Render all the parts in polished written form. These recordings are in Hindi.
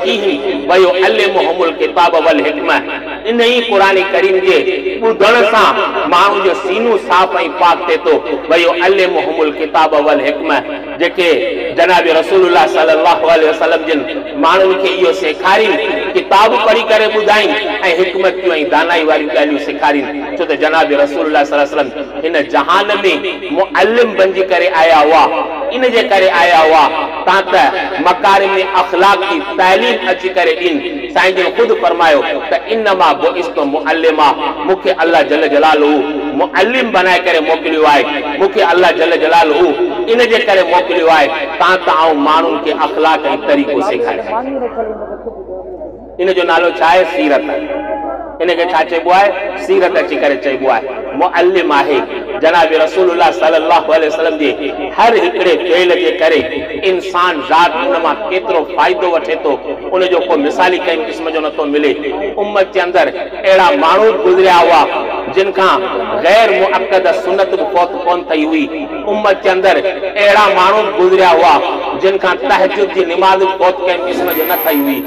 युज़क्कीहिम व युअल्लिमुहुमुल किताब वल हिकमा। इन ही कुरान करीम जे ॿुधण सां माण्हू जो सीनो साफ़ ऐं पाक थिए थो। व युअल्लिमुहुमुल किताब वल हिकमा, जेके जनाब रसूलुल्लाह सल्लल्लाहु अलैहि वसल्लम जिन माण्हुनि खे इहो सेखारीनि, किताब पढ़ी करे ॿुधाइनि ऐं हिकमतियूं ऐं दानाई वारियूं ॻाल्हियूं सेखारीनि। छो त जनाब रसूलुल्लाह सल्लल्लाहु अलैहि वसल्लम हिन जहान में मुअल्लिम बणिजी करे आया हुआ। इन जे करे आया हुआ तां त मकारिम अखलाक की तालीम अची करे ॾिन। साईं जिन ख़ुदि फरमायो त इन्नमा बुइस्तु मुअल्लिमा, मूंखे अल्लाह जल जलालहू मुअल्लिम बनाए करे मोकिलियो आहे। मूंखे अल्लाह जल जलालहू इन जे करे मोकिलियो आहे तां त आऊं माण्हुनि खे अखलाक ऐं तरीक़ो सेखारियां। इन जो नालो छा आहे? सीरत। इनके छा चइबो आहे? सीरत अची करे चइबो आहे। मुअल्लिम आहे जनाब रसूलुल्लाह सल्लल्लाहु अलैहि वसल्लम जे हर हिकड़े फेल जे करे इंसान ज़ात उन मां केतिरो फ़ाइदो वठे थो, उन जो को मिसाली कंहिं क़िस्म जो नथो मिले। उम्मत जे अंदरि अहिड़ा माण्हू गुज़रिया हुआ जिन खां गैर मुअक्कद सुन्नत बि फ़ौत कोन थी हुई। उम्मत जे अंदरि अहिड़ा माण्हू गुज़रिया हुआ जिन खां तहज्जुद जी निमाज़ बि फ़ौत कंहिं क़िस्म जो न थी हुई।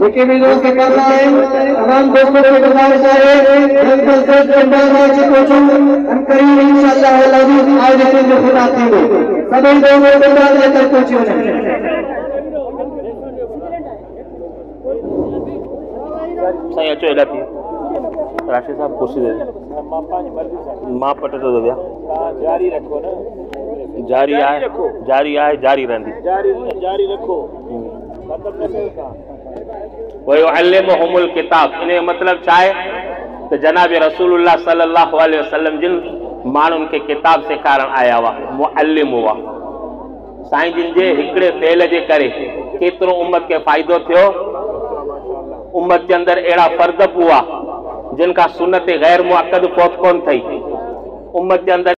जेके भी दोस्त करना है तमाम दोस्तों को गुजारिश है जल्द से जल्द हम करीब इंशाअल्लाह आज दिन में खुद आते हैं। सभी दोस्तों को बात लेकर पूछिए सही अचो एडा थी राशि साहब कुर्सी दे मां पटे तो दिया जारी रखो ना, जारी आहे जारी रहंदी जारी रखो। वयुअल्लिमुहुमुल किताब, इन मतलब छा आहे त जनाब रसूलुल्लाह सल्लल्लाहु अलैहि वसल्लम जिन माण्हुनि खे किताब सेखारण आया हुआ, मुअल्लिम हुआ। साईं जिन जे हिकिड़े फेल जे करे केतिरो उम्मत खे फ़ाइदो थियो। उम्मत जे अंदरि अहिड़ा फर्द हुआ जिन खां सुन्नत गैर मुअक्कद फ़ौत कोन थी। उम्मत जे अंदरि